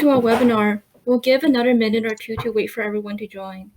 to our webinar. We'll give another minute or two to wait for everyone to join.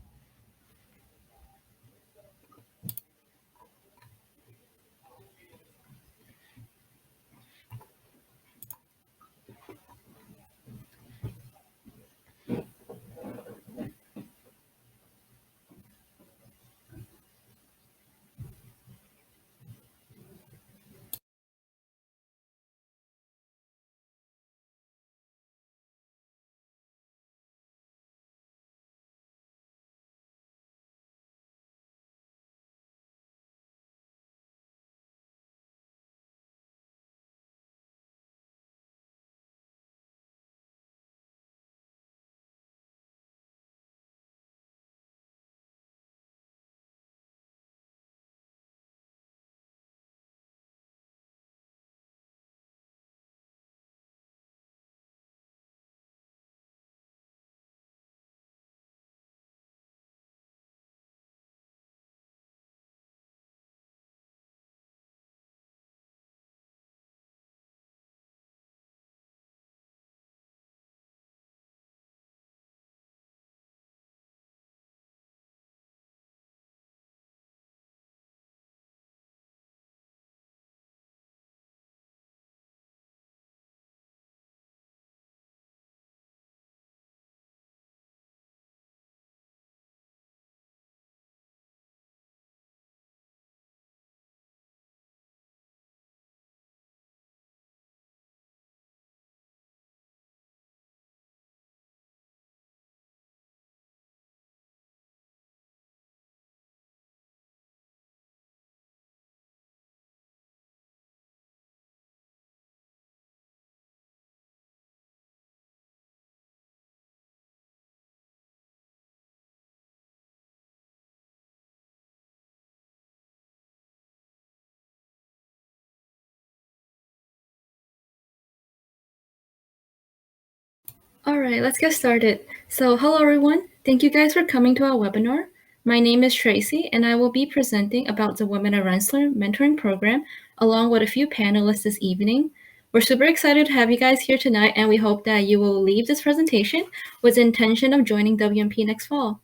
All right, let's get started. So hello everyone. Thank you guys for coming to our webinar. My name is Tracy and I will be presenting about the Women at Rensselaer Mentoring Program along with a few panelists this evening. We're super excited to have you guys here tonight and we hope that you will leave this presentation with the intention of joining WMP next fall.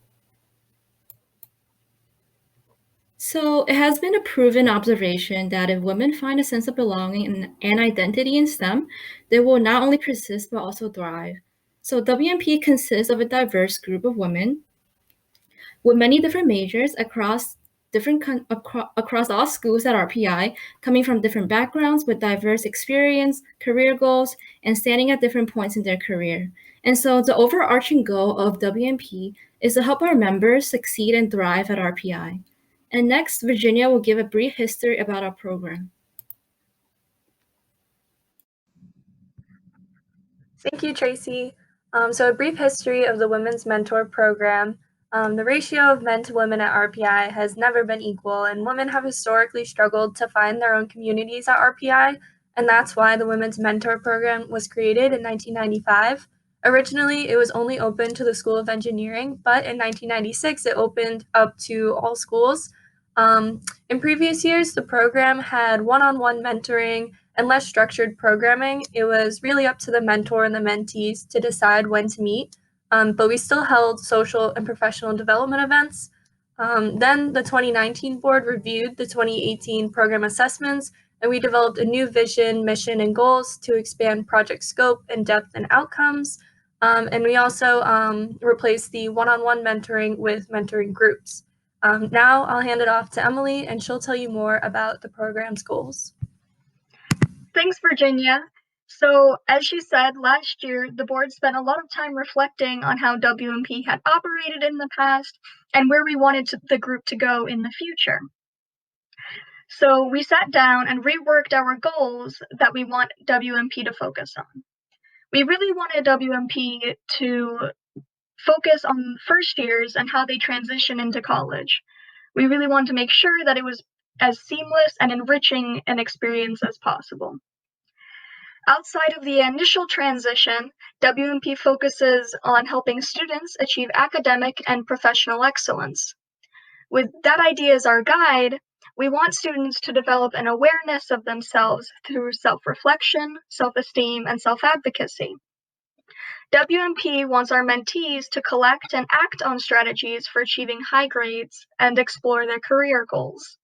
So it has been a proven observation that if women find a sense of belonging and identity in STEM, they will not only persist but also thrive. So WMP consists of a diverse group of women with many different majors across all schools at RPI, coming from different backgrounds with diverse experience, career goals, and standing at different points in their career. And so the overarching goal of WMP is to help our members succeed and thrive at RPI. And next, Virginia will give a brief history about our program. Thank you, Tracy. So a brief history of the Women's Mentor Program. The ratio of men to women at RPI has never been equal, and women have historically struggled to find their own communities at RPI, and that's why the Women's Mentor Program was created in 1995. Originally, it was only open to the School of Engineering, but in 1996, it opened up to all schools. In previous years, the program had one-on-one mentoring and less structured programming. It was really up to the mentor and the mentees to decide when to meet, but we still held social and professional development events. Then the 2019 board reviewed the 2018 program assessments, and we developed a new vision, mission, and goals to expand project scope and depth and outcomes. And we also replaced the one-on-one mentoring with mentoring groups. Now I'll hand it off to Emily, and she'll tell you more about the program's goals. Thanks, Virginia. So, as she said, last year, the board spent a lot of time reflecting on how WMP had operated in the past and where we wanted the group to go in the future. So we sat down and reworked our goals that we want WMP to focus on. We really wanted WMP to focus on first years and how they transition into college. We really wanted to make sure that it was as seamless and enriching an experience as possible. Outside of the initial transition, WMP focuses on helping students achieve academic and professional excellence. With that idea as our guide, we want students to develop an awareness of themselves through self-reflection, self-esteem, and self-advocacy. WMP wants our mentees to collect and act on strategies for achieving high grades and explore their career goals.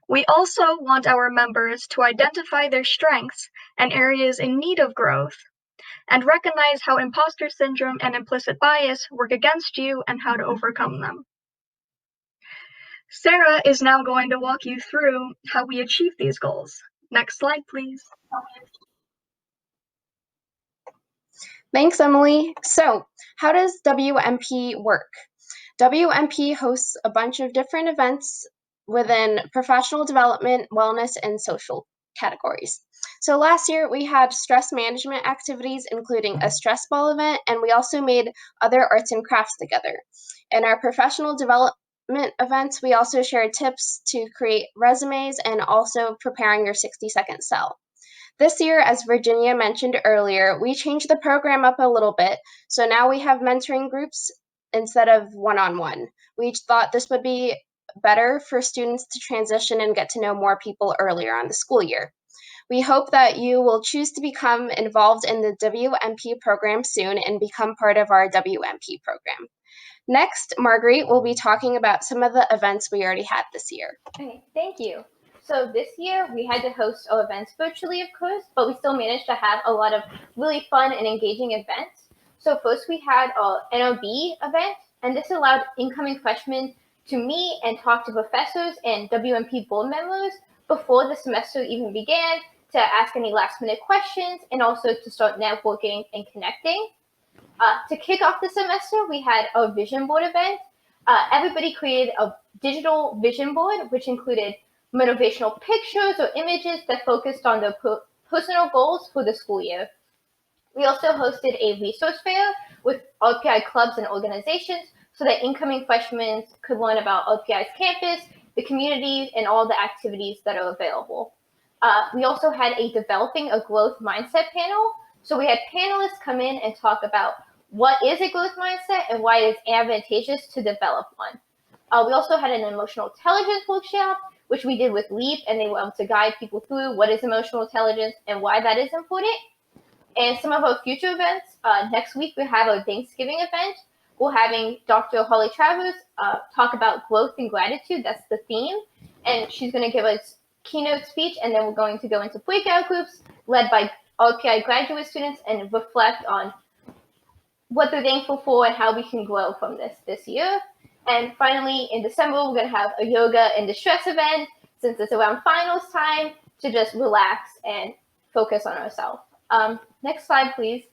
We also want our members to identify their strengths and areas in need of growth, and recognize how imposter syndrome and implicit bias work against you and how to overcome them. Sarah is now going to walk you through how we achieve these goals. Next slide, please. Thanks, Emily. So, how does WMP work? WMP hosts a bunch of different events within professional development, wellness, and social categories. So last year we had stress management activities, including a stress ball event, and we also made other arts and crafts together. In our professional development events, we also shared tips to create resumes and also preparing your 60-second sell. This year, as Virginia mentioned earlier, we changed the program up a little bit. So now we have mentoring groups instead of one-on-one. We thought this would be better for students to transition and get to know more people earlier on the school year. We hope that you will choose to become involved in the WMP program soon and become part of our WMP program. Next, Marguerite will be talking about some of the events we already had this year. Okay, thank you. So this year we had to host our events virtually, of course, but we still managed to have a lot of really fun and engaging events. So first we had our NOB event, and this allowed incoming freshmen to meet and talk to professors and WMP board members before the semester even began, to ask any last minute questions, and also to start networking and connecting. To kick off the semester, we had a vision board event. Everybody created a digital vision board, which included motivational pictures or images that focused on their personal goals for the school year. We also hosted a resource fair with RPI clubs and organizations so that incoming freshmen could learn about RPI's campus, the community, and all the activities that are available. We also had a developing a growth mindset panel. So we had panelists come in and talk about what is a growth mindset and why it is advantageous to develop one. We also had an emotional intelligence workshop, which we did with LEAP, and they were able to guide people through what is emotional intelligence and why that is important. And some of our future events, next week we have our Thanksgiving event. We're having Dr. Holly Travers talk about growth and gratitude. That's the theme. And she's going to give us keynote speech, and then we're going to go into breakout groups led by RPI graduate students and reflect on what they're thankful for and how we can grow from this year. And finally, in December, we're going to have a yoga and distress event, since it's around finals time, to just relax and focus on ourselves. Next slide, please.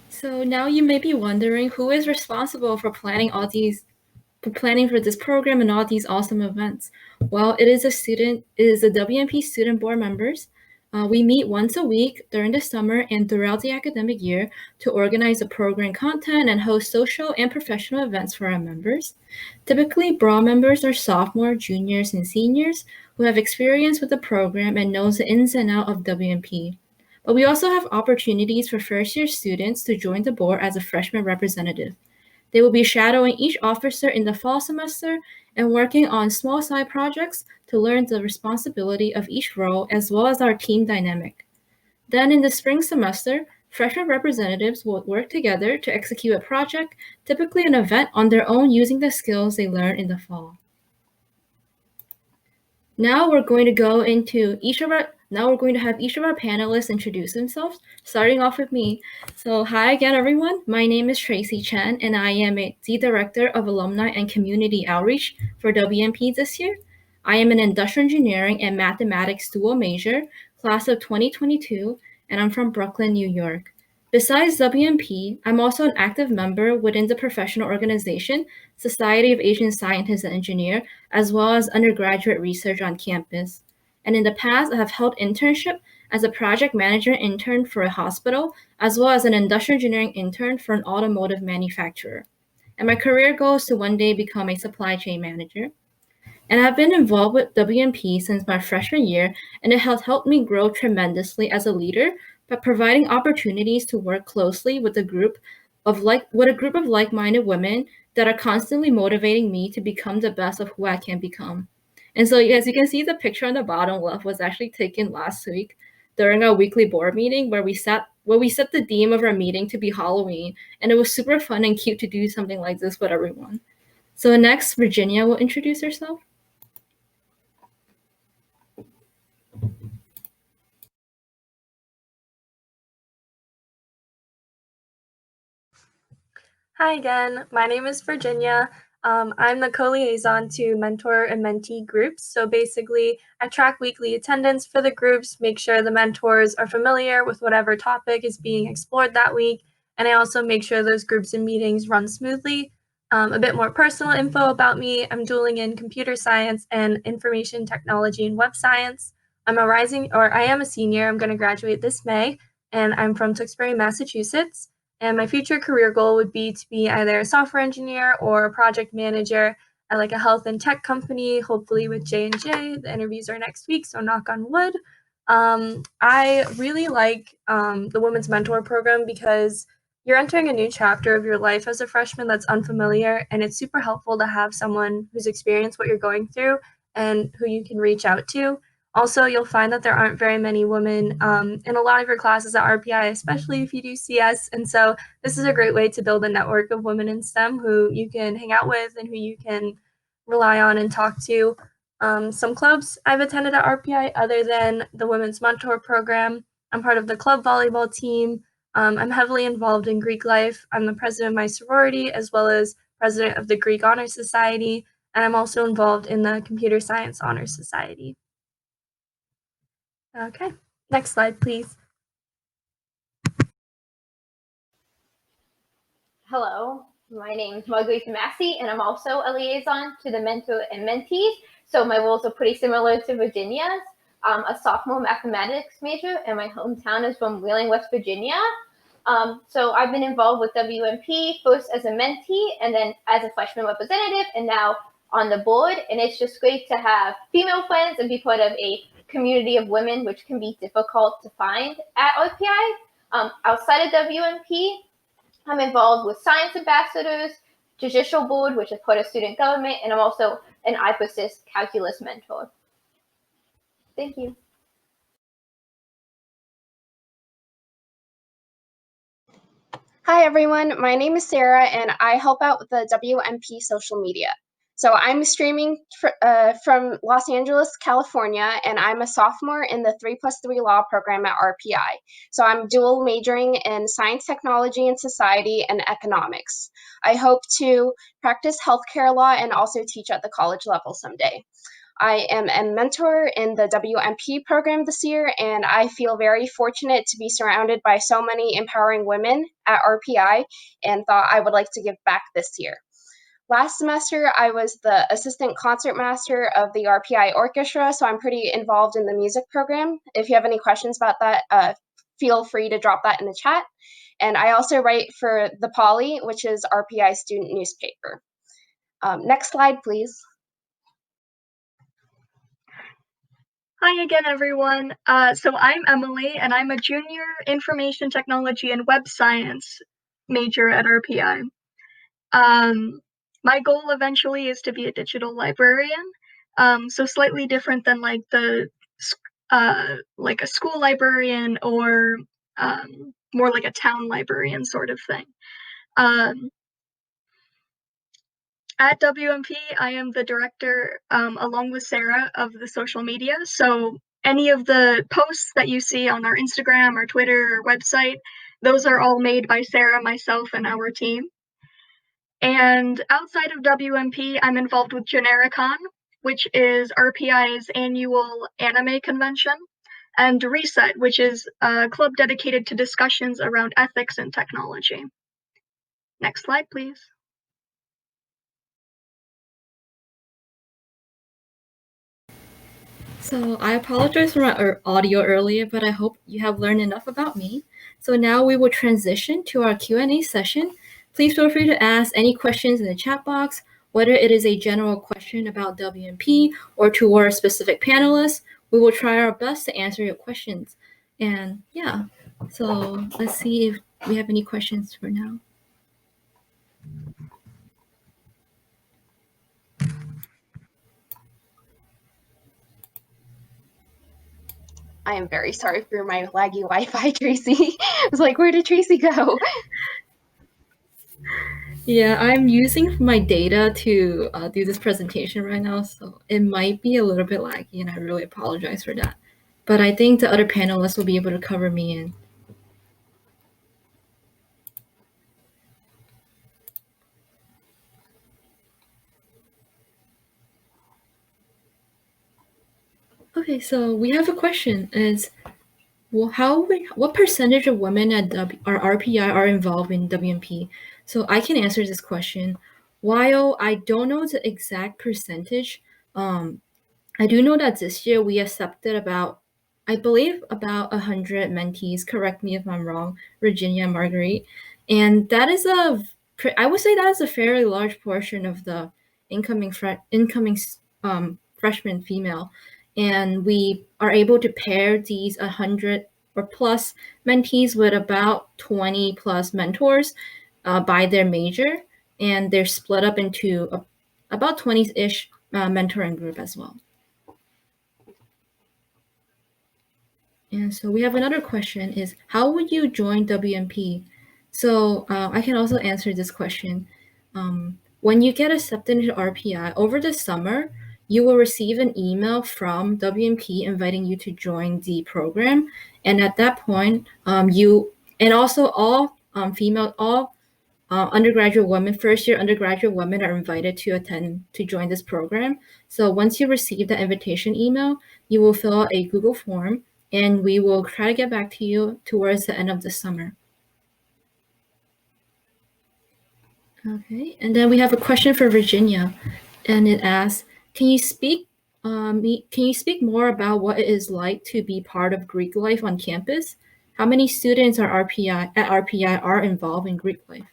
So now you may be wondering who is responsible for planning for this program and all these awesome events. Well, it is the WMP student board members. We meet once a week during the summer and throughout the academic year to organize the program content and host social and professional events for our members. Typically, board members are sophomores, juniors, and seniors who have experience with the program and knows the ins and outs of WMP. But we also have opportunities for first-year students to join the board as a freshman representative. They will be shadowing each officer in the fall semester and working on small side projects to learn the responsibility of each role as well as our team dynamic. Then in the spring semester, freshman representatives will work together to execute a project, typically an event on their own using the skills they learned in the fall. Now we're going to have each of our panelists introduce themselves, starting off with me. So hi again, everyone. My name is Tracy Chen, and I am the Director of Alumni and Community Outreach for WMP this year. I am an Industrial Engineering and Mathematics dual major, class of 2022, and I'm from Brooklyn, New York. Besides WMP, I'm also an active member within the professional organization, Society of Asian Scientists and Engineers, as well as undergraduate research on campus. And in the past, I have held internship as a project manager intern for a hospital, as well as an industrial engineering intern for an automotive manufacturer. And my career goal is to one day become a supply chain manager. And I've been involved with WMP since my freshman year, and it has helped me grow tremendously as a leader by providing opportunities to work closely with a group of like-minded women that are constantly motivating me to become the best of who I can become. And so as you can see, the picture on the bottom left was actually taken last week. during our weekly board meeting where we set the theme of our meeting to be Halloween, and it was super fun and cute to do something like this with everyone. So next, Virginia will introduce herself. Hi again, my name is Virginia. I'm the co-liaison to mentor and mentee groups. So basically, I track weekly attendance for the groups, make sure the mentors are familiar with whatever topic is being explored that week, and I also make sure those groups and meetings run smoothly. A bit more personal info about me, I'm dualing in computer science and information technology and web science. I am a senior, I'm going to graduate this May, and I'm from Tewksbury, Massachusetts. And my future career goal would be to be either a software engineer or a project manager at like a health and tech company, hopefully with J&J. The interviews are next week, so knock on wood. I really like the Women's Mentor Program because you're entering a new chapter of your life as a freshman that's unfamiliar, and it's super helpful to have someone who's experienced what you're going through and who you can reach out to. Also, you'll find that there aren't very many women in a lot of your classes at RPI, especially if you do CS. And so this is a great way to build a network of women in STEM who you can hang out with and who you can rely on and talk to. Some clubs I've attended at RPI other than the Women's Mentor Program. I'm part of the club volleyball team. I'm heavily involved in Greek life. I'm the president of my sorority as well as president of the Greek Honor Society. And I'm also involved in the Computer Science Honor Society. Okay, next slide, please. Hello, my name is Marguerite Massey, and I'm also a liaison to the mentor and mentees. So my roles are pretty similar to Virginia's. I'm a sophomore mathematics major, and my hometown is from Wheeling, West Virginia. So I've been involved with WMP first as a mentee, and then as a freshman representative, and now on the board. And it's just great to have female friends and be part of a community of women, which can be difficult to find at RPI. Outside of WMP, I'm involved with science ambassadors, judicial board, which is part of student government, and I'm also an IPERSYS calculus mentor. Thank you. Hi everyone, my name is Sarah and I help out with the WMP social media. So I'm streaming from Los Angeles, California, and I'm a sophomore in the 3+3 law program at RPI. So I'm dual majoring in science, technology, and society and economics. I hope to practice healthcare law and also teach at the college level someday. I am a mentor in the WMP program this year, and I feel very fortunate to be surrounded by so many empowering women at RPI and thought I would like to give back this year. Last semester, I was the assistant concertmaster of the RPI Orchestra, so I'm pretty involved in the music program. If you have any questions about that, feel free to drop that in the chat. And I also write for the Poly, which is RPI student newspaper. Next slide, please. Hi again, everyone. So I'm Emily, and I'm a junior information technology and web science major at RPI. My goal eventually is to be a digital librarian, so slightly different than like like a school librarian or more like a town librarian sort of thing. At WMP, I am the director, along with Sarah, of the social media. So any of the posts that you see on our Instagram or Twitter or website, those are all made by Sarah, myself, and our team. And outside of WMP, I'm involved with Genericon, which is RPI's annual anime convention, and Reset, which is a club dedicated to discussions around ethics and technology. Next slide, please. So I apologize for my audio earlier, but I hope you have learned enough about me. So now we will transition to our Q&A session. Please feel free to ask any questions in the chat box, whether it is a general question about WMP or to our specific panelists. We will try our best to answer your questions. And yeah, so let's see if we have any questions for now. I am very sorry for my laggy Wi-Fi, Tracy. I was like, where did Tracy go? Yeah, I'm using my data to do this presentation right now, so it might be a little bit laggy, and I really apologize for that. But I think the other panelists will be able to cover me in. Okay, so we have a question. Is well, what percentage of women at RPI are involved in WMP? So I can answer this question. While I don't know the exact percentage, I do know that this year we accepted I believe about 100 mentees. Correct me if I'm wrong, Virginia and Marguerite. And that is I would say that is a fairly large portion of the incoming freshman female. And we are able to pair these 100 or plus mentees with about 20 plus mentors by their major. And they're split up into about 20-ish mentoring group as well. And so we have another question is, how would you join WMP? So I can also answer this question. When you get accepted into RPI over the summer, you will receive an email from WMP inviting you to join the program. And at that point, all undergraduate women, first-year undergraduate women are invited to join this program. So once you receive the invitation email, you will fill out a Google form, and we will try to get back to you towards the end of the summer. Okay, and then we have a question for Virginia, and it asks, can you speak more about what it is like to be part of Greek life on campus? How many students at RPI are involved in Greek life?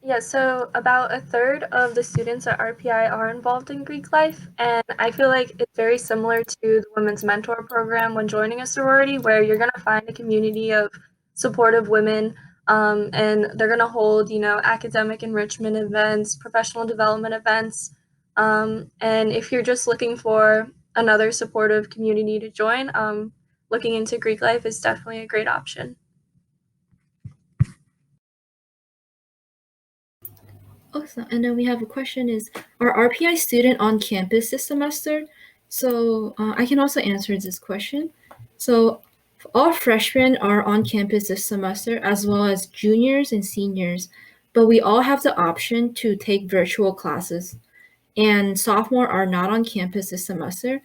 Yeah, so about a third of the students at RPI are involved in Greek life, and I feel like it's very similar to the Women's Mentor Program when joining a sorority, where you're going to find a community of supportive women, and they're going to hold, academic enrichment events, professional development events, and if you're just looking for another supportive community to join, looking into Greek life is definitely a great option. Awesome. And then we have a question is, are RPI student on campus this semester? So I can also answer this question. So all freshmen are on campus this semester, as well as juniors and seniors, but we all have the option to take virtual classes. And sophomore are not on campus this semester,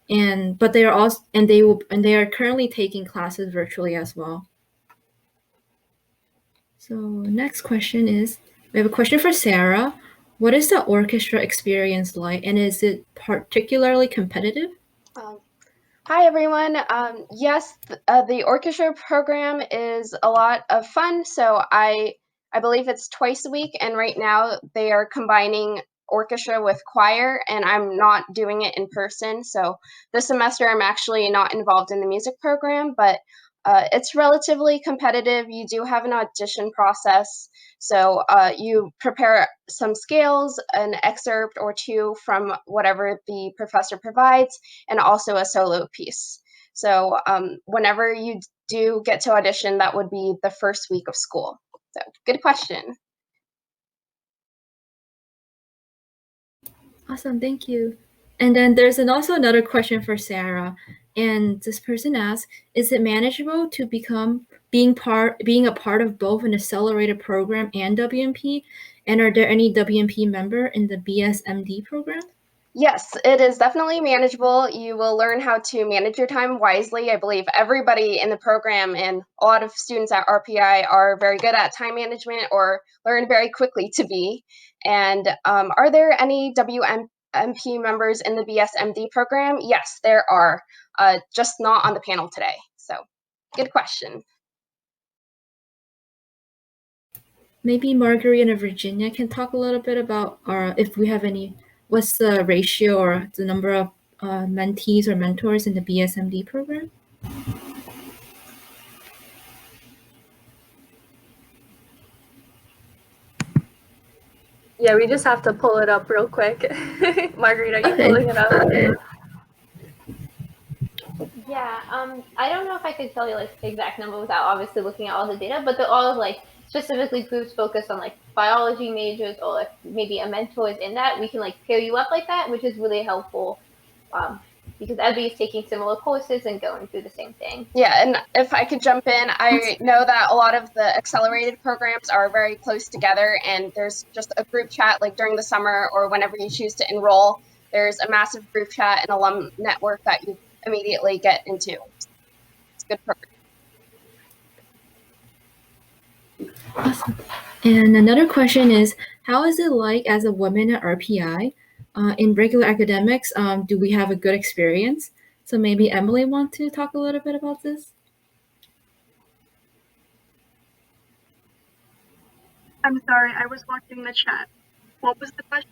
but they are currently taking classes virtually as well. So next question is, we have a question for Sarah. What is the orchestra experience like, and is it particularly competitive? Hi, everyone. Yes, the orchestra program is a lot of fun. So I believe it's twice a week, and right now they are combining orchestra with choir, and I'm not doing it in person. So this semester I'm actually not involved in the music program, but it's relatively competitive. You do have an audition process. So you prepare some scales, an excerpt or two from whatever the professor provides, and also a solo piece. So whenever you do get to audition, that would be the first week of school. So good question. Awesome, thank you. And then there's also another question for Sarah. And this person asks, is it manageable to being a part of both an accelerated program and WMP? And are there any WMP member in the BSMD program? Yes, it is definitely manageable. You will learn how to manage your time wisely. I believe everybody in the program and a lot of students at RPI are very good at time management or learn very quickly to be. And are there any WMP members in the BSMD program? Yes, there are, just not on the panel today. So good question. Maybe Marguerite and Virginia can talk a little bit about if we have what's the ratio or the number of mentees or mentors in the BSMD program? Yeah, we just have to pull it up real quick. Marguerite, are you pulling it up? I don't know if I could tell you like the exact number without obviously looking at all the data, but they're all like specifically groups focused on like biology majors, or if maybe a mentor is in that, we can like pair you up like that, which is really helpful, because everybody's taking similar courses and going through the same thing. Yeah, and if I could jump in, I know that a lot of the accelerated programs are very close together, and there's just a group chat like during the summer or whenever you choose to enroll. There's a massive group chat and alum network that you immediately get into. It's a good program. Awesome. And another question is, how is it like as a woman at RPI? In regular academics, do we have a good experience? So maybe Emily want to talk a little bit about this? I'm sorry, I was watching the chat. What was the question?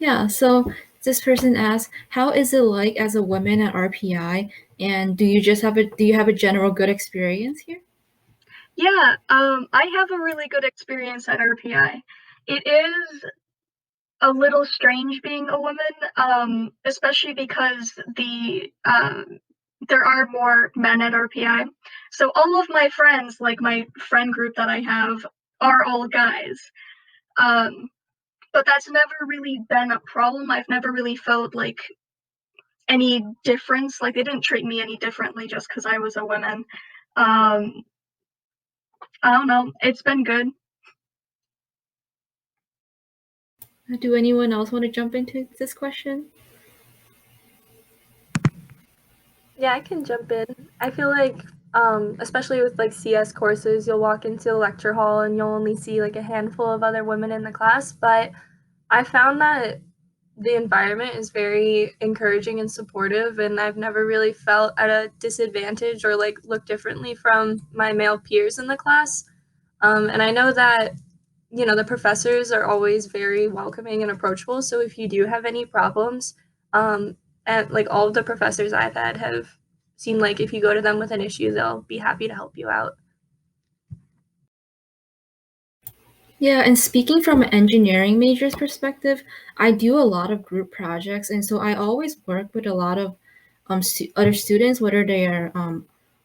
Yeah, so this person asks, how is it like as a woman at RPI? And do you have a general good experience here? Yeah, I have a really good experience at RPI. It is a little strange being a woman, especially because there are more men at RPI. So all of my friends, like my friend group that I have, are all guys. But that's never really been a problem. I've never really felt like any difference. Like they didn't treat me any differently just because I was a woman. I don't know. It's been good. Do anyone else want to jump into this question? Yeah, I can jump in. I feel like, especially with like CS courses, you'll walk into the lecture hall and you'll only see like a handful of other women in the class. But I found that the environment is very encouraging and supportive, and I've never really felt at a disadvantage or like looked differently from my male peers in the class. And I know that, you know, the professors are always very welcoming and approachable. So if you do have any problems, and like all of the professors I've had have seemed like if you go to them with an issue, they'll be happy to help you out. Yeah, and speaking from an engineering major's perspective, I do a lot of group projects, and so I always work with a lot of other students, whether they are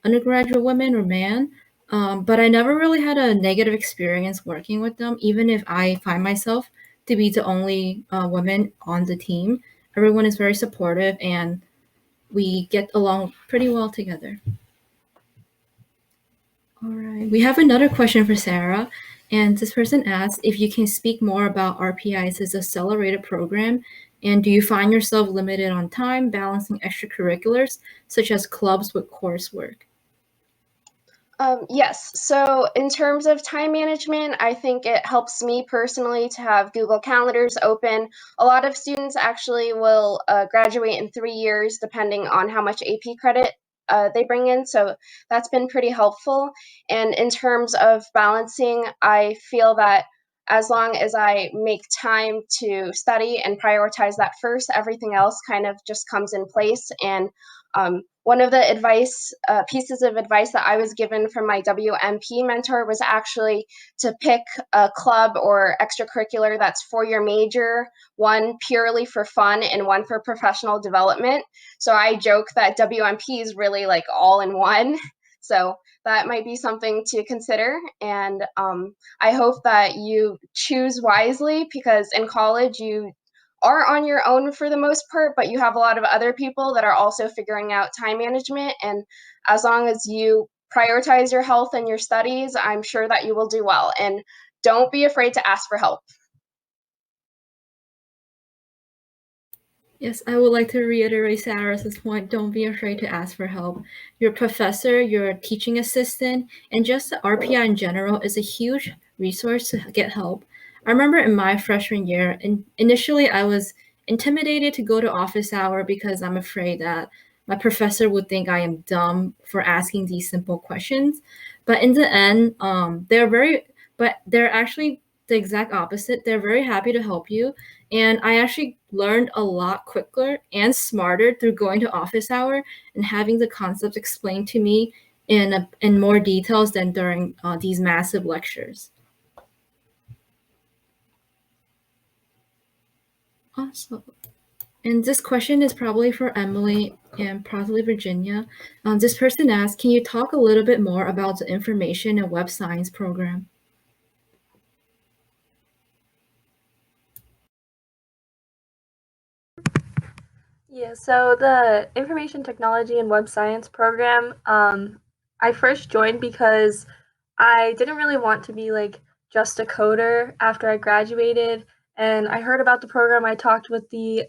undergraduate women or man. But I never really had a negative experience working with them, even if I find myself to be the only woman on the team. Everyone is very supportive, and we get along pretty well together. All right, we have another question for Sarah, and this person asks if you can speak more about RPI's accelerated program, and do you find yourself limited on time balancing extracurriculars such as clubs with coursework? Yes, so in terms of time management, I think it helps me personally to have Google Calendars open. A lot of students actually will graduate in 3 years depending on how much AP credit they bring in, so that's been pretty helpful. And in terms of balancing, I feel that as long as I make time to study and prioritize that first, everything else kind of just comes in place. And one of the pieces of advice that I was given from my WMP mentor was actually to pick a club or extracurricular that's for your major, one purely for fun and one for professional development. So I joke that WMP is really like all in one. So that might be something to consider. And I hope that you choose wisely, because in college you are on your own for the most part, but you have a lot of other people that are also figuring out time management. And as long as you prioritize your health and your studies, I'm sure that you will do well. And don't be afraid to ask for help. Yes, I would like to reiterate Sarah's point. Don't be afraid to ask for help. Your professor, your teaching assistant, and just the RPI in general is a huge resource to get help. I remember in my freshman year, initially I was intimidated to go to office hour because I'm afraid that my professor would think I am dumb for asking these simple questions. But in the end, they're actually the exact opposite. They're very happy to help you. And I actually learned a lot quicker and smarter through going to office hour and having the concepts explained to me in more details than during these massive lectures. Awesome. And this question is probably for Emily and possibly Virginia. This person asks, can you talk a little bit more about the information and web science program? Yeah, so the Information Technology and Web Science program, I first joined because I didn't really want to be like just a coder after I graduated. And I heard about the program. I talked with the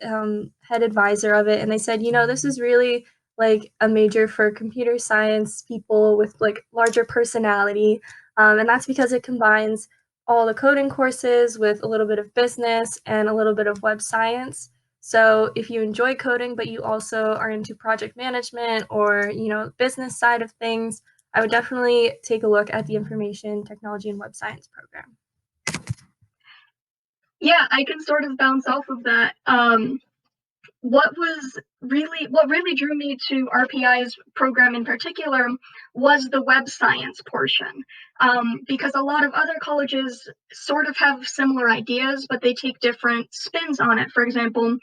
head advisor of it, and they said, this is really like a major for computer science people with like larger personality. And that's because it combines all the coding courses with a little bit of business and a little bit of web science. So if you enjoy coding, but you also are into project management or, business side of things, I would definitely take a look at the Information Technology and Web Science program. Yeah, I can sort of bounce off of that. What really drew me to RPI's program in particular was the web science portion, because a lot of other colleges sort of have similar ideas, but they take different spins on it. For example,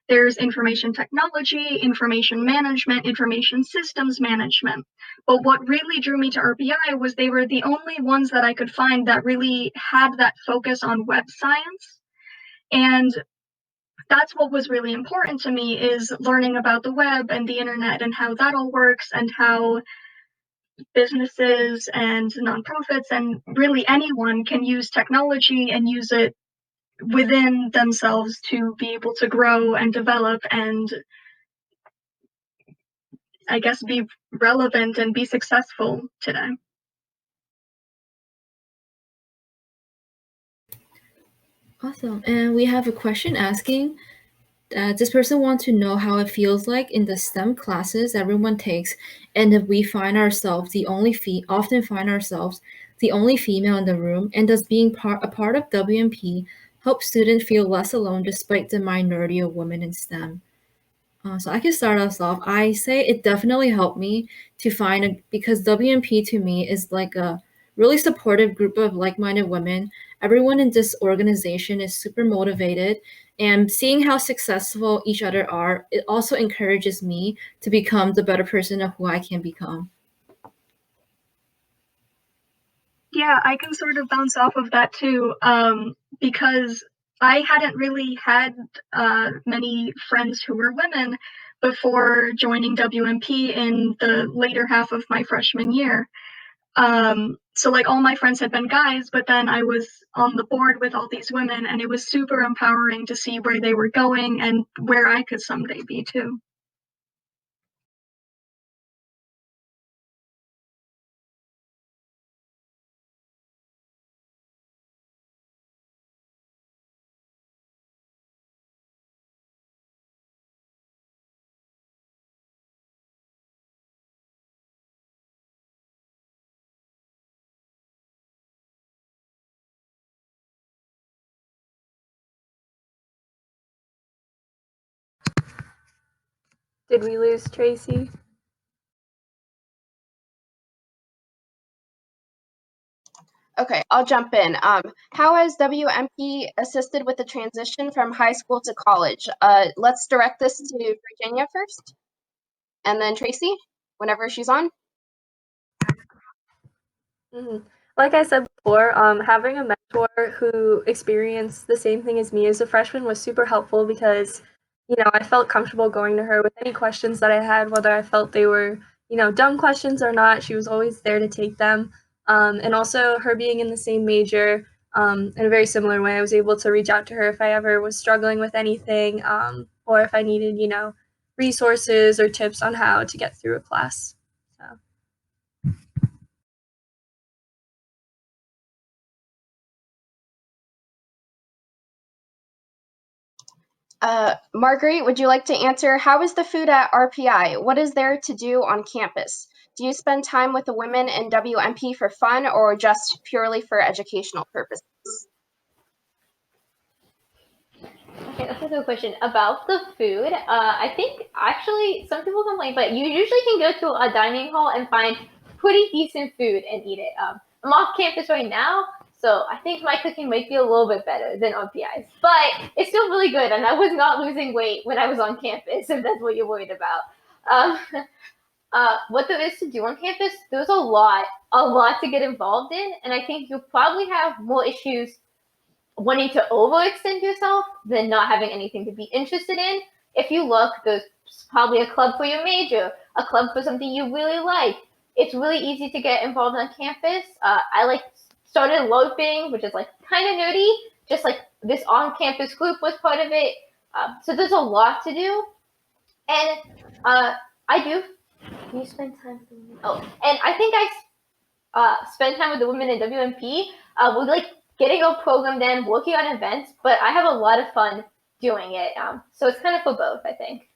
there's information technology, information management, information systems management. But what really drew me to RPI was they were the only ones that I could find that really had that focus on web science. And that's what was really important to me, is learning about the web and the internet and how that all works, and how businesses and nonprofits and really anyone can use technology and use it within themselves to be able to grow and develop and, I guess, be relevant and be successful today. Awesome. And we have a question asking, this person wants to know how it feels like in the STEM classes everyone takes, and if we often find ourselves the only female in the room, and does being a part of WMP help students feel less alone despite the minority of women in STEM? So I can start us off. I say it definitely helped me to because WMP to me is like a really supportive group of like-minded women. Everyone in this organization is super motivated, and seeing how successful each other are, it also encourages me to become the better person of who I can become. Yeah, I can sort of bounce off of that too, because I hadn't really had many friends who were women before joining WMP in the later half of my freshman year. So like all my friends had been guys, but then I was on the board with all these women, and it was super empowering to see where they were going and where I could someday be too. Did we lose Tracy? Okay, I'll jump in. How has WMP assisted with the transition from high school to college? Let's direct this to Virginia first, and then Tracy, whenever she's on. Mm-hmm. Like I said before, having a mentor who experienced the same thing as me as a freshman was super helpful because, I felt comfortable going to her with any questions that I had, whether I felt they were, dumb questions or not. She was always there to take them. And also, her being in the same major, in a very similar way, I was able to reach out to her if I ever was struggling with anything, or if I needed, resources or tips on how to get through a class. So. Marguerite, would you like to answer? How is the food at RPI? What is there to do on campus? Do you spend time with the women in WMP for fun or just purely for educational purposes? Okay, that's a good question. About the food, I think actually some people complain, but you usually can go to a dining hall and find pretty decent food and eat it. I'm off campus right now, So I think my cooking might be a little bit better than RPI's, but it's still really good. And I was not losing weight when I was on campus, if that's what you're worried about. Um, what there is to do on campus, there's a lot to get involved in. And I think you'll probably have more issues wanting to overextend yourself than not having anything to be interested in. If you look, there's probably a club for your major, a club for something you really like. It's really easy to get involved on campus. I started loafing, which is like kind of nerdy. Just like this on-campus group was part of it. So there's a lot to do, and I do. You spend time with women. Oh, and I think I spend time with the women in WMP. We're like getting a program done, working on events, but I have a lot of fun doing it. So it's kind of for both, I think.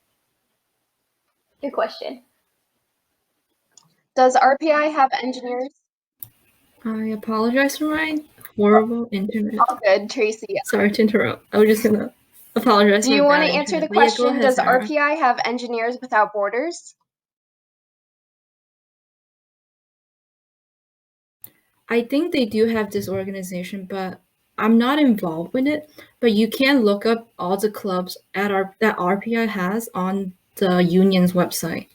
Good question. Does RPI have engineers? I apologize for my horrible internet. All good, Tracy. Sorry to interrupt. I was just gonna apologize. Do you want to answer the but yeah, go question, ahead, does Sarah. RPI have Engineers Without Borders? I think they do have this organization, but I'm not involved with it. But you can look up all the clubs that RPI has on the union's website.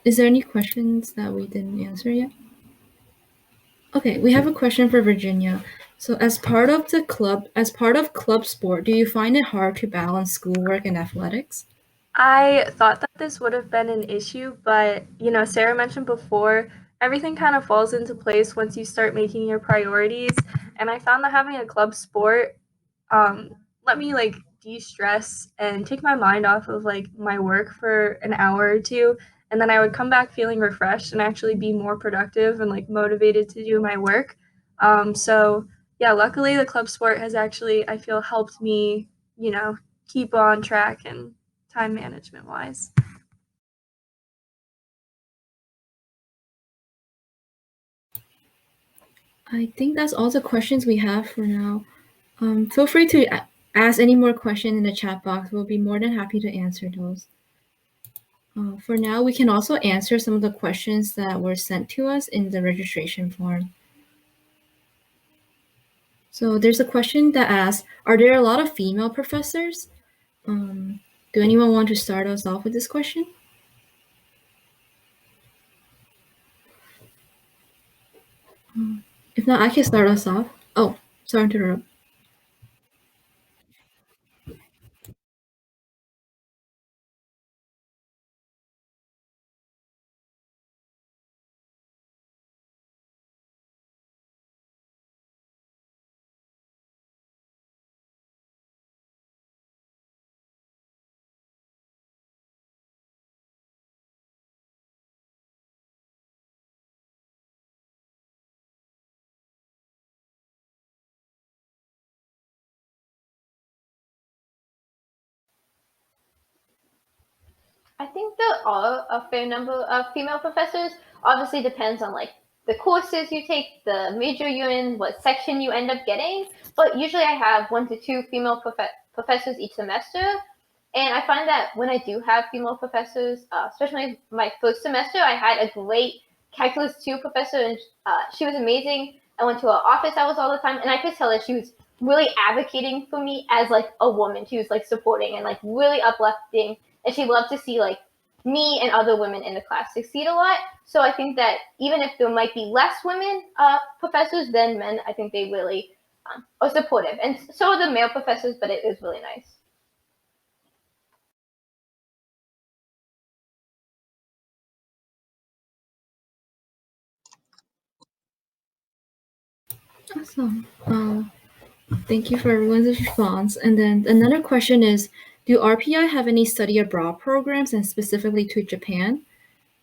Is there any questions that we didn't answer yet? Okay, we have a question for Virginia. So as part of club sport, do you find it hard to balance schoolwork and athletics? I thought that this would have been an issue, but Sarah mentioned before, everything kind of falls into place once you start making your priorities. And I found that having a club sport let me like de-stress and take my mind off of like my work for an hour or two, and then I would come back feeling refreshed and actually be more productive and like motivated to do my work. So yeah, luckily the club sport has actually, I feel, helped me, keep on track and time management wise. I think that's all the questions we have for now. Feel free to ask any more questions in the chat box. We'll be more than happy to answer those. For now, we can also answer some of the questions that were sent to us in the registration form. So there's a question that asks, are there a lot of female professors? Do anyone want to start us off with this question? If not, I can start us off. Oh, sorry to interrupt. I think there are a fair number of female professors. Obviously depends on like the courses you take, the major you're in, what section you end up getting. But usually I have 1 to 2 female professors each semester. And I find that when I do have female professors, especially my first semester, I had a great Calculus 2 professor, and she was amazing. I went to her office hours all the time, and I could tell that she was really advocating for me as like a woman. She was like supporting and like really uplifting, and she loved to see like me and other women in the class succeed a lot. So I think that even if there might be less women professors than men, I think they really are supportive. And so are the male professors, but it is really nice. Awesome. Thank you for everyone's response. And then another question is, do RPI have any study abroad programs, and specifically to Japan?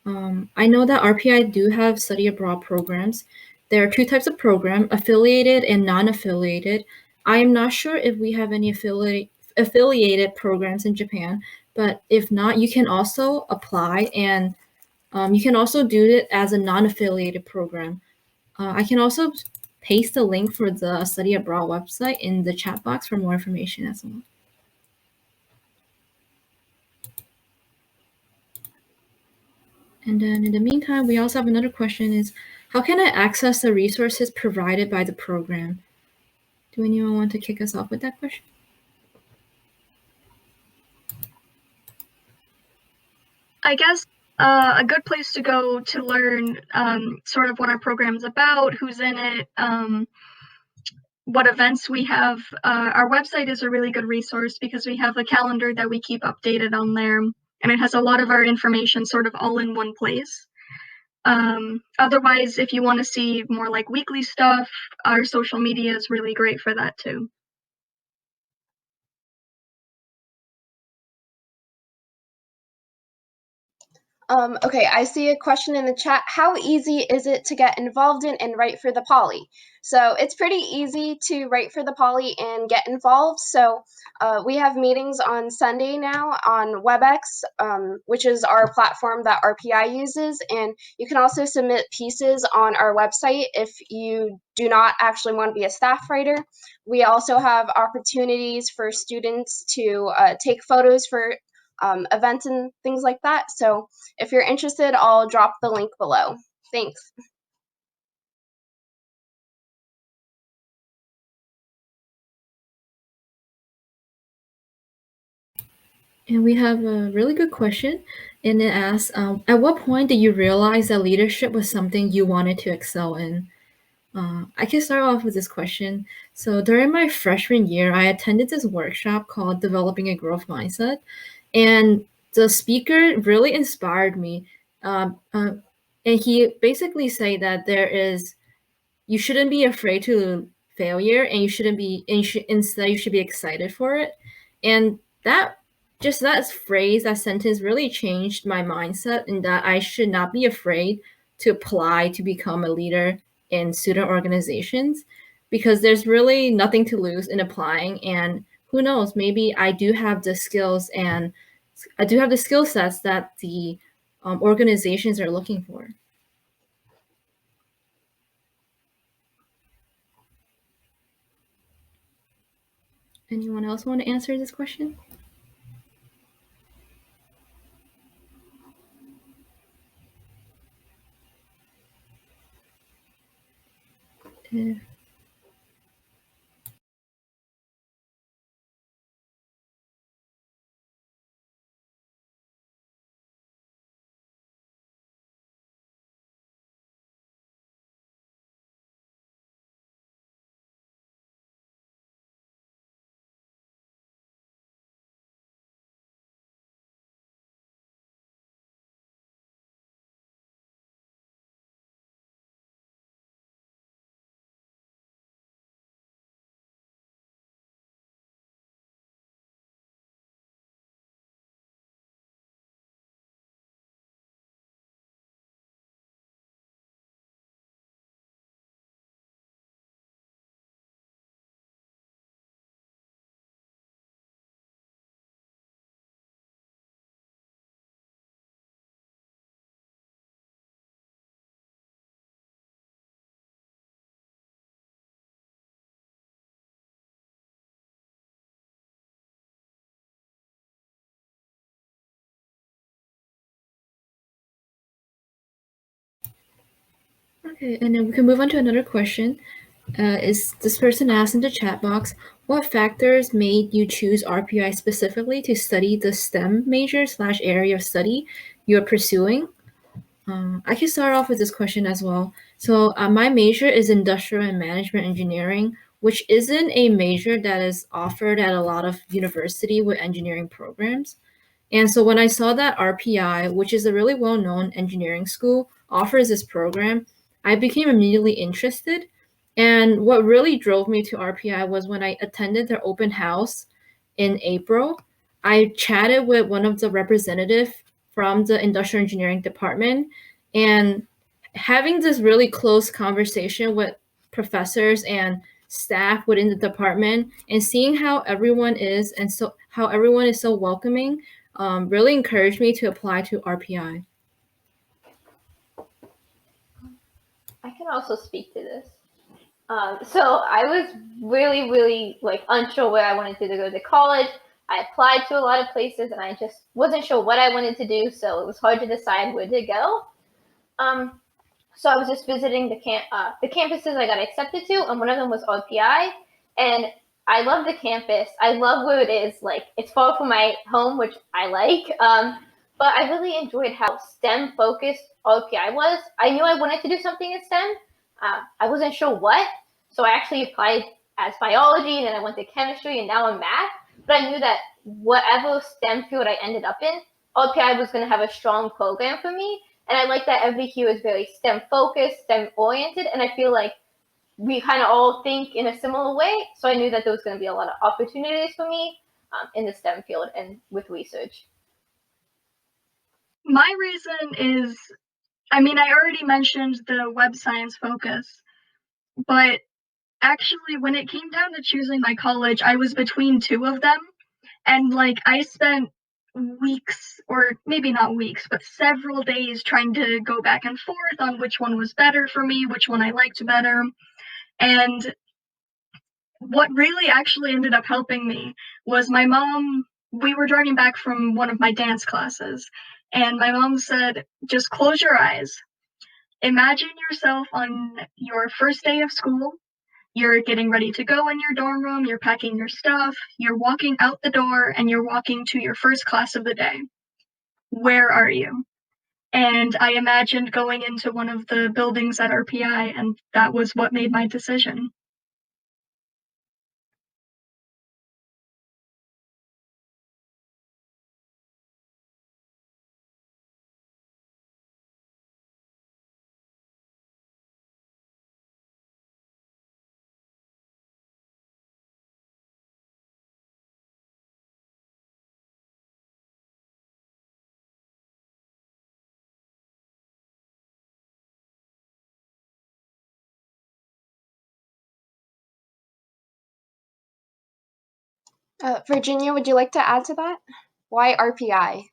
I know that RPI do have study abroad programs. There are 2 types of program, affiliated and non-affiliated. I am not sure if we have any affiliated programs in Japan, but if not, you can also apply, and you can also do it as a non-affiliated program. I can also paste the link for the study abroad website in the chat box for more information as well. And then in the meantime, we also have another question is, how can I access the resources provided by the program? Do anyone want to kick us off with that question? I guess a good place to go to learn sort of what our program's about, who's in it, what events we have. Our website is a really good resource because we have a calendar that we keep updated on there, and it has a lot of our information sort of all in one place. Otherwise, if you want to see more like weekly stuff, our social media is really great for that too. Okay, I see a question in the chat. How easy is it to get involved in and write for the poly? So it's pretty easy to write for the poly and get involved. So we have meetings on Sunday now on WebEx, which is our platform that RPI uses. And you can also submit pieces on our website if you do not actually want to be a staff writer. We also have opportunities for students to take photos for events and things like that. So if you're interested, I'll drop the link below. Thanks. And we have a really good question, and it asks, at what point did you realize that leadership was something you wanted to excel in? I can start off with this question. So during my freshman year, I attended this workshop called Developing a Growth Mindset, and the speaker really inspired me. And he basically said that you shouldn't be afraid to failure, and you shouldn't be, instead you should be excited for it. And that phrase, that sentence really changed my mindset in that I should not be afraid to apply to become a leader in student organizations, because there's really nothing to lose in applying. And who knows, maybe I do have the skills and I do have the skill sets that the organizations are looking for. Anyone else want to answer this question? Uh, Okay, and then we can move on to another question. Is this person asked in the chat box, what factors made you choose RPI specifically to study the STEM major / area of study you're pursuing? I can start off with this question as well. So my major is industrial and management engineering, which isn't a major that is offered at a lot of university with engineering programs. And so when I saw that RPI, which is a really well-known engineering school, offers this program, I became immediately interested. And what really drove me to RPI was when I attended their open house in April. I chatted with one of the representatives from the industrial engineering department, and having this really close conversation with professors and staff within the department and seeing how everyone is so welcoming really encouraged me to apply to RPI. I can also speak to this. So I was really, really like unsure where I wanted to go to college. I applied to a lot of places and I just wasn't sure what I wanted to do, so it was hard to decide where to go. So I was just visiting the campuses I got accepted to, and one of them was RPI, and I love the campus. I love where it is. Like, it's far from my home, which I like. But I really enjoyed how STEM focused RPI was. I knew I wanted to do something in STEM. I wasn't sure what, so I actually applied as biology, and then I went to chemistry, and now I'm math. But I knew that whatever STEM field I ended up in, RPI was going to have a strong program for me. And I like that every here is very STEM focused, STEM oriented, and I feel like we kind of all think in a similar way. So I knew that there was going to be a lot of opportunities for me in the STEM field and with research. My reason is, I already mentioned the web science focus, but actually when it came down to choosing my college, I was between two of them. And I spent weeks, or maybe not weeks, but several days trying to go back and forth on which one was better for me, which one I liked better. And what really actually ended up helping me was my mom. We were driving back from one of my dance classes, and my mom said, just close your eyes. Imagine yourself on your first day of school. You're getting ready to go in your dorm room, you're packing your stuff, you're walking out the door, and you're walking to your first class of the day. Where are you? And I imagined going into one of the buildings at RPI, and that was what made my decision. Virginia, would you like to add to that? Why RPI?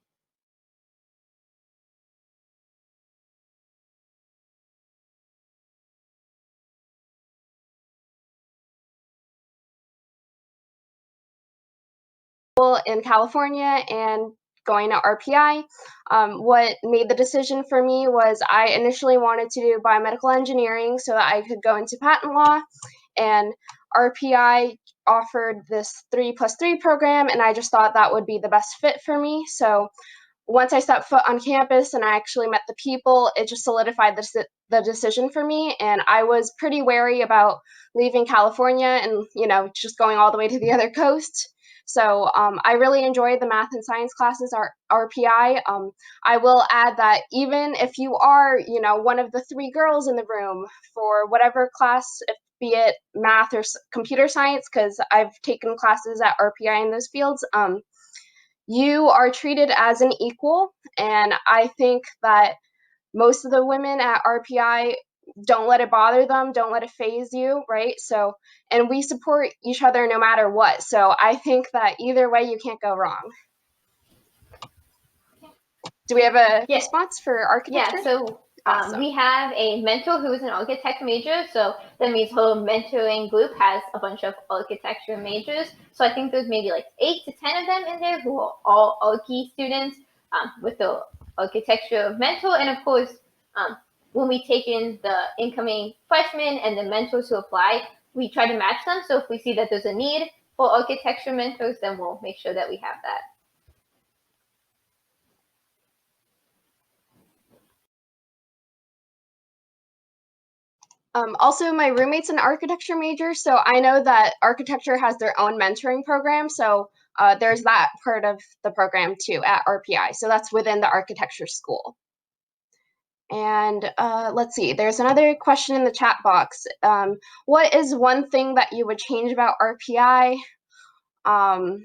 In California and going to RPI. What made the decision for me was I initially wanted to do biomedical engineering so that I could go into patent law, and RPI offered this 3+3 program, and I just thought that would be the best fit for me. So once I stepped foot on campus and I actually met the people, it just solidified the decision for me. And I was pretty wary about leaving California and, just going all the way to the other coast. So I really enjoyed the math and science classes at RPI. I will add that even if you are, one of the 3 girls in the room for whatever class, be it math or computer science, because I've taken classes at RPI in those fields, you are treated as an equal. And I think that most of the women at RPI don't let it bother them, don't let it phase you, right? So, and we support each other no matter what. So I think that either way, you can't go wrong. Do we have a response for architecture? Yeah, so awesome. We have a mentor who is an architecture major, so that means her mentoring group has a bunch of architecture majors. So I think there's maybe 8 to 10 of them in there who are all RPI students with the architecture mentor. And of course, when we take in the incoming freshmen and the mentors who apply, we try to match them. So if we see that there's a need for architecture mentors, then we'll make sure that we have that. Also, my roommate's an architecture major, so I know that architecture has their own mentoring program. So there's that part of the program too at RPI. So that's within the architecture school. And let's see, there's another question in the chat box. What is one thing that you would change about RPI? I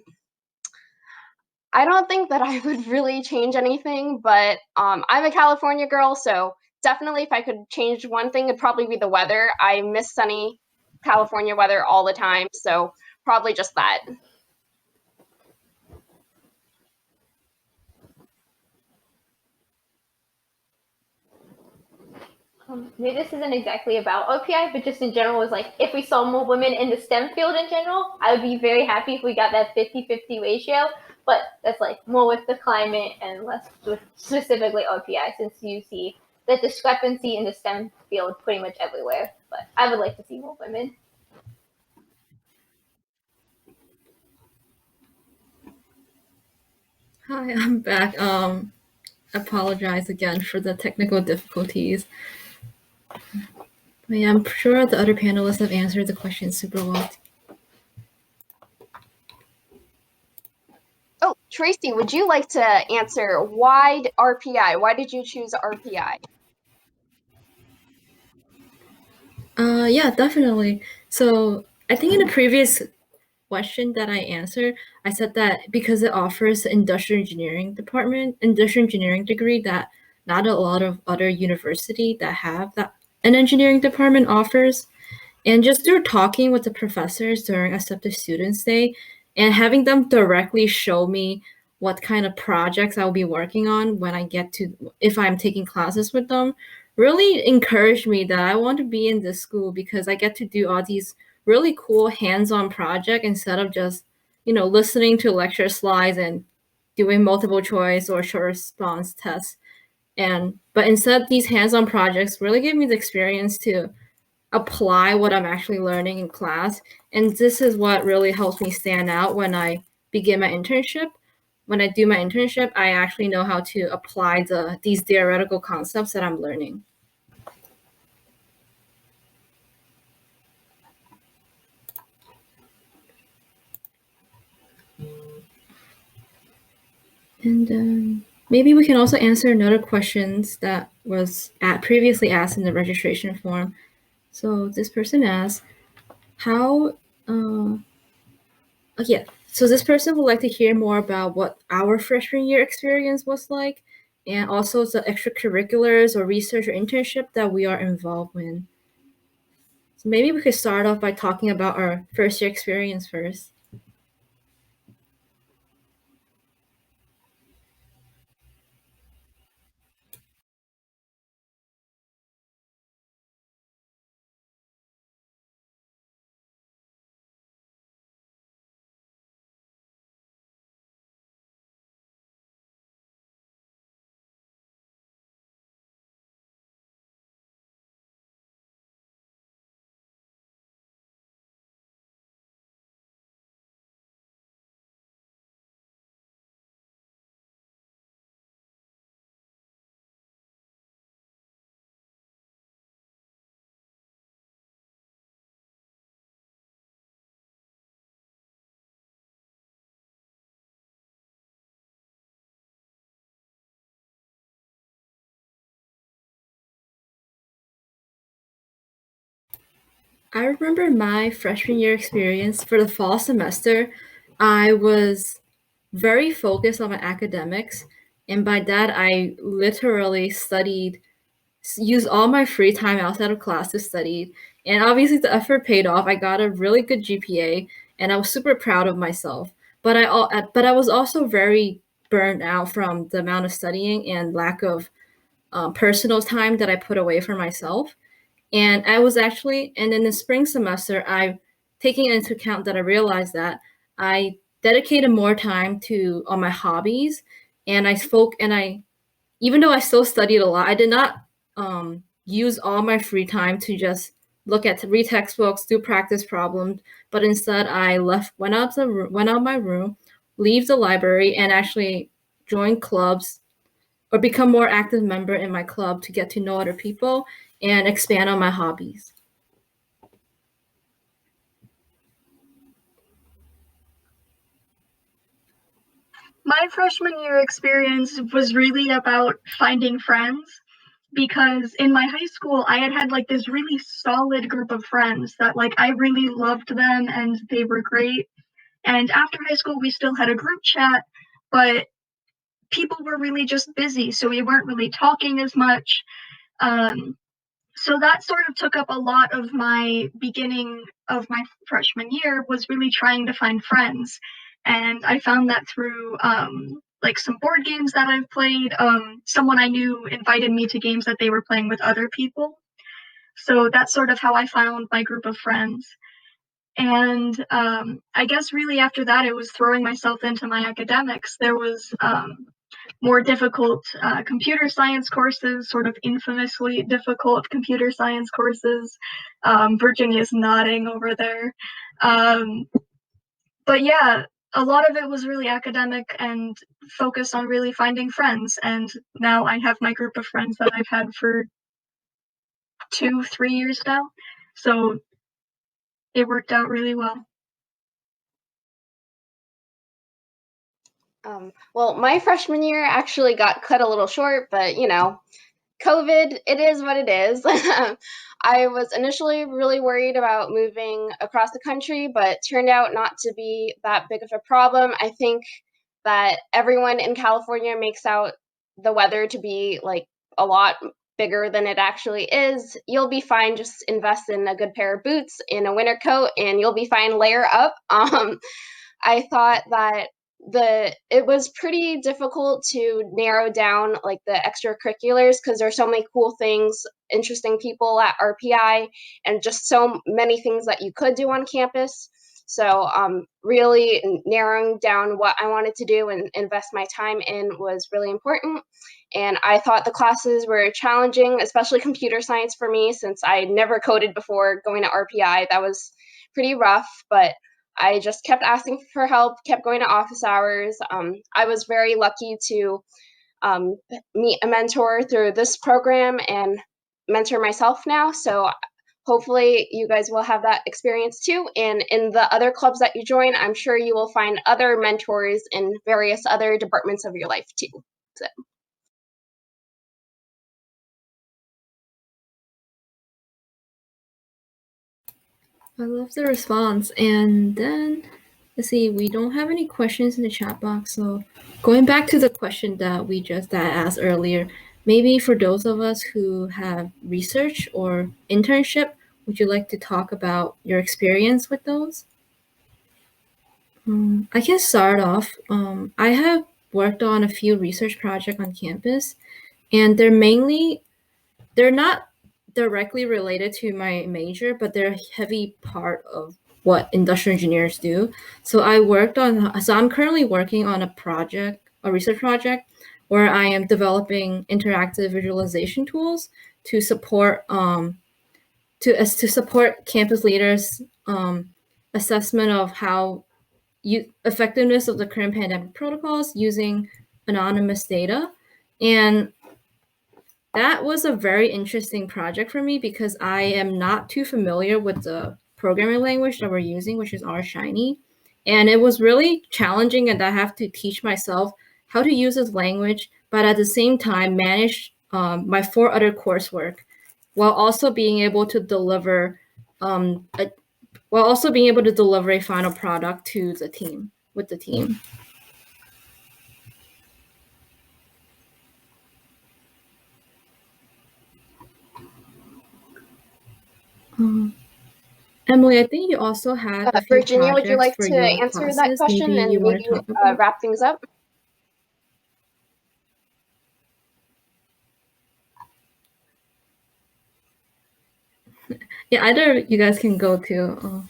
don't think that I would really change anything, but I'm a California girl, so definitely if I could change one thing, it'd probably be the weather. I miss sunny California weather all the time, so probably just that. Maybe this isn't exactly about RPI, but just in general was like, if we saw more women in the STEM field in general, I would be very happy if we got that 50-50 ratio. But that's like more with the climate and less with specifically RPI, since you see the discrepancy in the STEM field pretty much everywhere. But I would like to see more women. Hi, I'm back. Apologize again for the technical difficulties. But yeah, I'm sure the other panelists have answered the question super well. Oh, Tracy, would you like to answer why RPI? Why did you choose RPI? Yeah, definitely. So I think in the previous question that I answered, I said that because it offers the industrial engineering degree that not a lot of other university that have that an engineering department offers. And just through talking with the professors during Accepted Students Day and having them directly show me what kind of projects I'll be working on when I get to, if I'm taking classes with them, really encouraged me that I want to be in this school because I get to do all these really cool hands-on projects instead of just, listening to lecture slides and doing multiple choice or short response tests. But instead, these hands-on projects really give me the experience to apply what I'm actually learning in class. And this is what really helps me stand out when I begin my internship. When I do my internship, I actually know how to apply these theoretical concepts that I'm learning. And maybe we can also answer another questions that was previously asked in the registration form. So this person asked, how yeah. So this person would like to hear more about what our freshman year experience was like, and also the extracurriculars or research or internship that we are involved in. So maybe we could start off by talking about our first year experience first. I remember my freshman year experience for the fall semester. I was very focused on my academics, and by that, I literally used all my free time outside of class to study. And obviously, the effort paid off. I got a really good GPA, and I was super proud of myself. But I was also very burned out from the amount of studying and lack of personal time that I put away for myself. And in the spring semester, taking into account that I realized that I dedicated more time on my hobbies, and even though I still studied a lot, I did not use all my free time to just read textbooks, do practice problems, but instead I went out my room, leave the library, and actually join clubs or become more active member in my club to get to know other people and expand on my hobbies. My freshman year experience was really about finding friends because in my high school I had like this really solid group of friends that like I really loved them and they were great. And after high school we still had a group chat, but people were really just busy, so we weren't really talking as much. So that sort of took up a lot of my beginning of my freshman year, was really trying to find friends. And I found that through like some board games that I've played. Someone I knew invited me to games that they were playing with other people. So that's sort of how I found my group of friends. And I guess really after that, it was throwing myself into my academics. There was more difficult computer science courses, sort of infamously difficult computer science courses. Virginia's nodding over there. But yeah, a lot of it was really academic and focused on really finding friends. And now I have my group of friends that I've had for 2-3 years now. So it worked out really well. Well, my freshman year actually got cut a little short, but COVID, it is what it is. I was initially really worried about moving across the country, but turned out not to be that big of a problem. I think that everyone in California makes out the weather to be like a lot bigger than it actually is. You'll be fine. Just invest in a good pair of boots, in a winter coat, and you'll be fine. Layer up. I thought that it was pretty difficult to narrow down like the extracurriculars because there's so many cool things, interesting people at RPI, and just so many things that you could do on campus. So really narrowing down what I wanted to do and invest my time in was really important. And I thought the classes were challenging, especially computer science for me, since I never coded before going to RPI. That was pretty rough, but I just kept asking for help, kept going to office hours. I was very lucky to meet a mentor through this program and mentor myself now. So hopefully you guys will have that experience too. And in the other clubs that you join, I'm sure you will find other mentors in various other departments of your life too. So. I love the response. And then, let's see, we don't have any questions in the chat box. So going back to the question that that asked earlier, maybe for those of us who have research or internship, would you like to talk about your experience with those? I can start off. I have worked on a few research projects on campus, and they're not directly related to my major, but they're a heavy part of what industrial engineers do. So I'm currently working on a research project, where I am developing interactive visualization tools to support to support campus leaders assessment of how effectiveness of the current pandemic protocols using anonymous data. And that was a very interesting project for me because I am not too familiar with the programming language that we're using, which is R Shiny. And it was really challenging, and I have to teach myself how to use this language, but at the same time manage my 4 other coursework while also being able to deliver a final product to the team with the team. Emily, I think you also had a few Virginia, would you like for to your answer that classes. question Maybe and you want maybe to talk about? wrap things up? Yeah, either you guys can go too.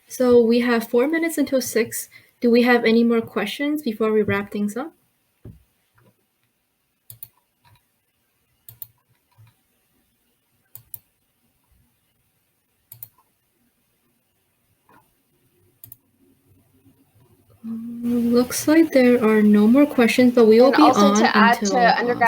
So we have 4 minutes until 6. Do we have any more questions before we wrap things up? Looks like there are no more questions, but we will And be also on to add until to undergrad